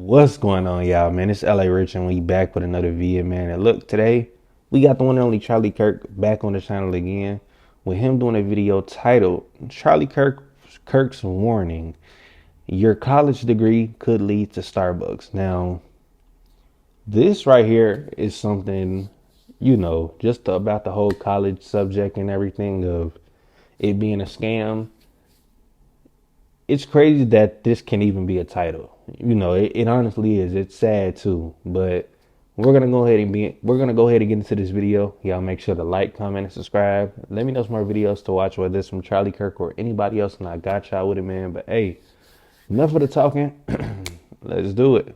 What's going on, y'all, man? It's LA Rich, and we back with another video, man. And look, today we got the one and only Charlie Kirk back on the channel again with him doing a video titled Kirk's Warning: Your college degree could lead to Starbucks. Now, this right here is something, just about the whole college subject and everything of it being a scam. It's crazy that this can even be a title. It honestly is. It's sad too. But we're gonna go ahead and get into this video. Y'all make sure to like, comment, and subscribe. Let me know some more videos to watch, whether it's from Charlie Kirk or anybody else, and I got y'all with it, man. But hey, enough of the talking. Let's do it.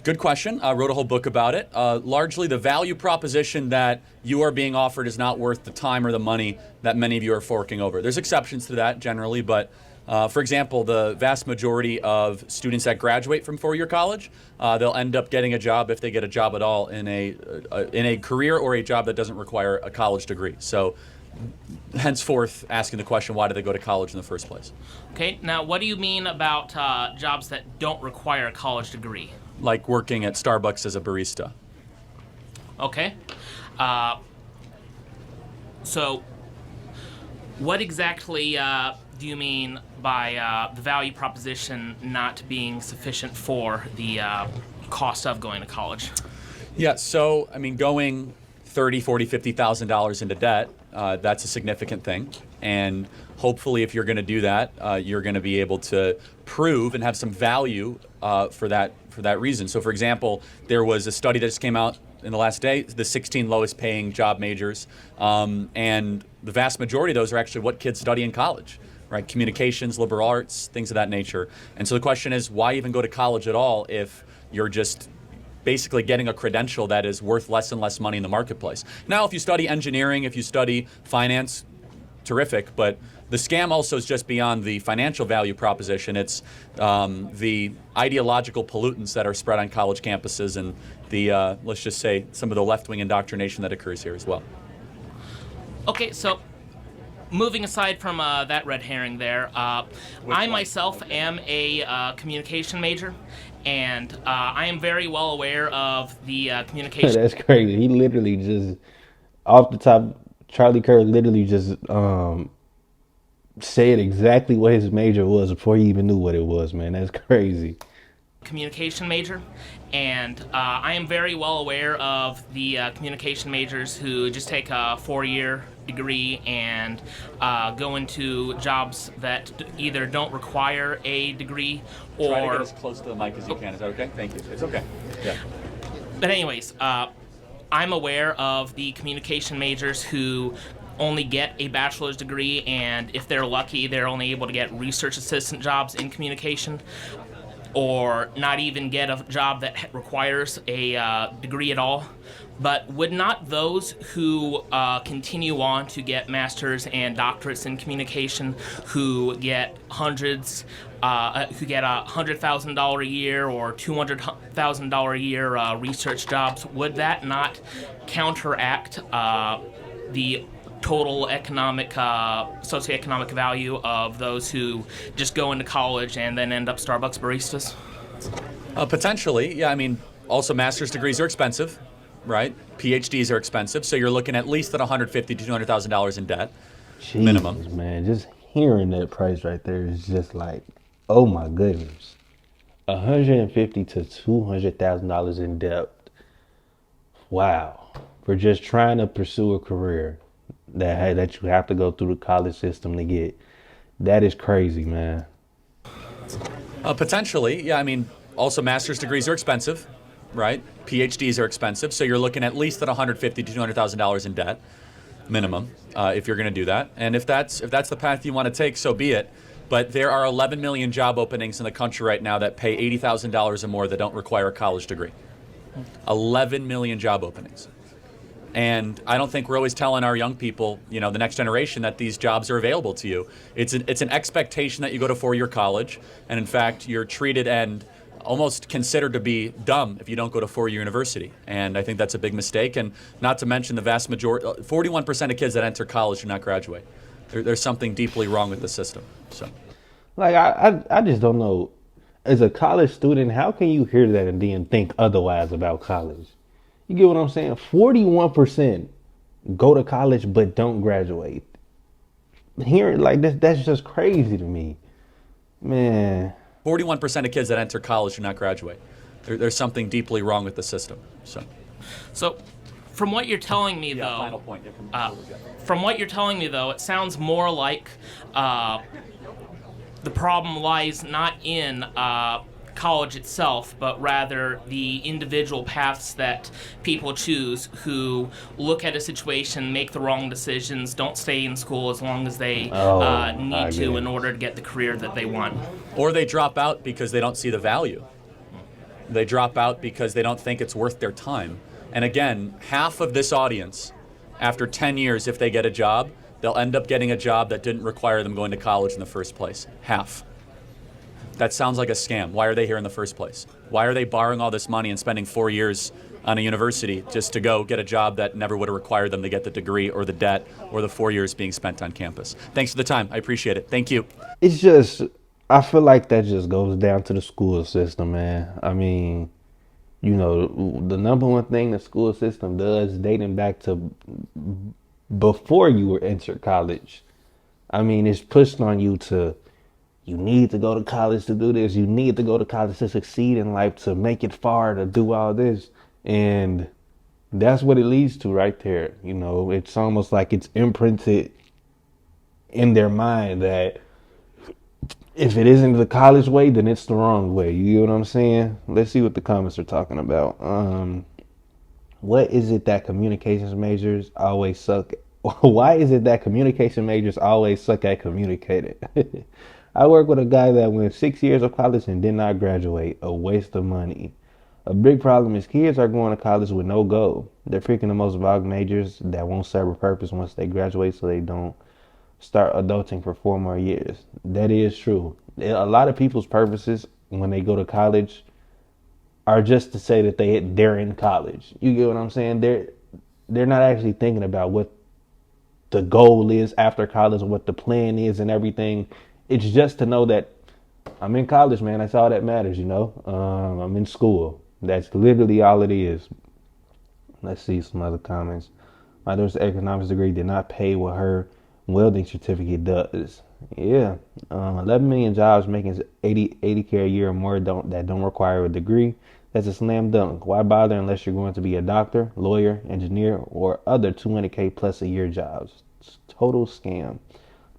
Good question. I wrote a whole book about it. Largely, the value proposition that you are being offered is not worth the time or the money that many of you are forking over. There's exceptions to that generally, but for example, the vast majority of students that graduate from four-year college, they'll end up getting a job, if they get a job at all, in a career or a job that doesn't require a college degree. So henceforth, asking the question, why did they go to college in the first place? Okay, now what do you mean about jobs that don't require a college degree? Like working at Starbucks as a barista. Okay. So what exactly do you mean by the value proposition not being sufficient for the cost of going to college? Yeah, so I mean, going $30,000, $40,000, $50,000 into debt, that's a significant thing. And hopefully, if you're going to do that, you're going to be able to prove and have some value for that reason. So, for example, there was a study that just came out in the last day, the 16 lowest paying job majors, and the vast majority of those are actually what kids study in college, right? Communications, liberal arts, things of that nature. And so the question is, why even go to college at all if you're just basically getting a credential that is worth less and less money in the marketplace? Now, if you study engineering, if you study finance, terrific, but the scam also is just beyond the financial value proposition. It's the ideological pollutants that are spread on college campuses and the, let's just say, some of the left-wing indoctrination that occurs here as well. Okay, so moving aside from that red herring there, I myself am a communication major, and I am very well aware of the communication. That's crazy. He literally just, off the top, Charlie Kirk literally just said exactly what his major was before he even knew what it was, man. That's crazy. Communication major, and I am very well aware of the communication majors who just take a 4-year degree and go into jobs that either don't require a degree or... Try to get as close to the mic as you can. Is that okay? Thank you. It's okay. Yeah. But anyways, I'm aware of the communication majors who only get a bachelor's degree, and if they're lucky, they're only able to get research assistant jobs in communication, or not even get a job that requires a degree at all. But would not those who continue on to get masters and doctorates in communication, who get hundreds, who get $100,000 a year or $200,000 a year research jobs, would that not counteract the total economic, socioeconomic value of those who just go into college and then end up Starbucks baristas? Potentially, yeah. I mean, also master's degrees are expensive, right? PhDs are expensive, so you're looking at least at $150,000 to $200,000 in debt, Jesus, minimum. Man, just hearing that price right there is just like, oh my goodness, $150,000 to $200,000 in debt. Wow, for just trying to pursue a career that you have to go through the college system to get. That is crazy, man. Potentially, yeah. I mean, also master's degrees are expensive, right? PhDs are expensive, so you're looking at least at $150,000 to $200,000 in debt, minimum, if you're going to do that. And if that's the path you want to take, so be it. But there are 11 million job openings in the country right now that pay $80,000 or more that don't require a college degree. 11 million job openings. And I don't think we're always telling our young people, the next generation, that these jobs are available to you. It's an expectation that you go to 4-year college, and in fact, you're treated and almost considered to be dumb if you don't go to 4-year university. And I think that's a big mistake. And not to mention the vast majority, 41% of kids that enter college do not graduate. There's something deeply wrong with the system. So, like, I just don't know. As a college student, how can you hear that and then think otherwise about college? You get what I'm saying? 41% go to college but don't graduate. Hearing like this, that's just crazy to me. Man. 41% of kids that enter college do not graduate. There's something deeply wrong with the system. So from what you're telling me, though, final point. from what you're telling me, though, it sounds more like the problem lies not in college itself, but rather the individual paths that people choose who look at a situation, make the wrong decisions, don't stay in school as long as they need to in order to get the career that they want. Or they drop out because they don't see the value. They drop out because they don't think it's worth their time. And again, half of this audience, after 10 years, if they get a job, they'll end up getting a job that didn't require them going to college in the first place. Half. That sounds like a scam. Why are they here in the first place? Why are they borrowing all this money and spending 4 years on a university just to go get a job that never would have required them to get the degree or the debt or the 4 years being spent on campus? Thanks for the time. I appreciate it. Thank you. It's just, I feel like that just goes down to the school system, man. I mean, you know, the number one thing the school system does, dating back to before you were entered college, I mean, it's pushed on you to, you need to go to college to do this. You need to go to college to succeed in life, to make it far, to do all this. And that's what it leads to right there. You know, it's almost like it's imprinted in their mind that if it isn't the college way, then it's the wrong way. You get what I'm saying? Let's see what the comments are talking about. What is it that communications majors always suck? Why is it that communication majors always suck at communicating? I work with a guy that went 6 years of college and did not graduate. A waste of money. A big problem is kids are going to college with no goal. They're picking the most vague majors that won't serve a purpose once they graduate, so they don't start adulting for 4 more years. That is true. A lot of people's purposes when they go to college are just to say that they're in college. You get what I'm saying? They're not actually thinking about what the goal is after college and what the plan is and everything. It's just to know that I'm in college, man. That's all that matters, you know. I'm in school. That's literally all it is. Let's see some other comments. My daughter's economics degree did not pay what her welding certificate does. Yeah. 11 million jobs making 80K a year or more that don't require a degree. That's a slam dunk. Why bother unless you're going to be a doctor, lawyer, engineer, or other 200K plus a year jobs? It's a total scam.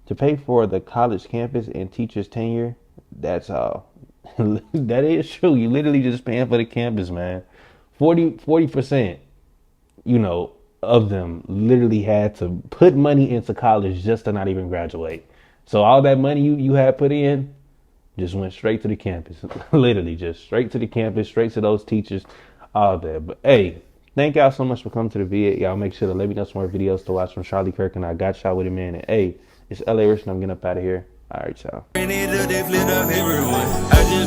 To pay for the college campus and teachers' tenure, that's all. That is true. You literally just paying for the campus, man. 40%, you know, of them literally had to put money into college just to not even graduate. So all that money you had put in just went straight to the campus. Literally just straight to the campus, straight to those teachers, all that. But hey, thank y'all so much for coming to the vid. Y'all make sure to let me know some more videos to watch from Charlie Kirk, and I got y'all with it, man. And hey, it's LA Rich, and I'm getting up out of here. All right, y'all. I just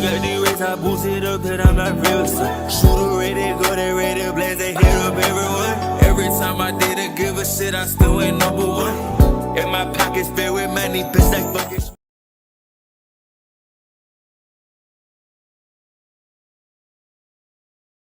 got the race, I boost it up, that I'm not real. Shooter ready, go, they ready, blaze, they hit up everyone. Every time I didn't give a shit, I still ain't number one. And my pockets filled with money, bitch, like fucking.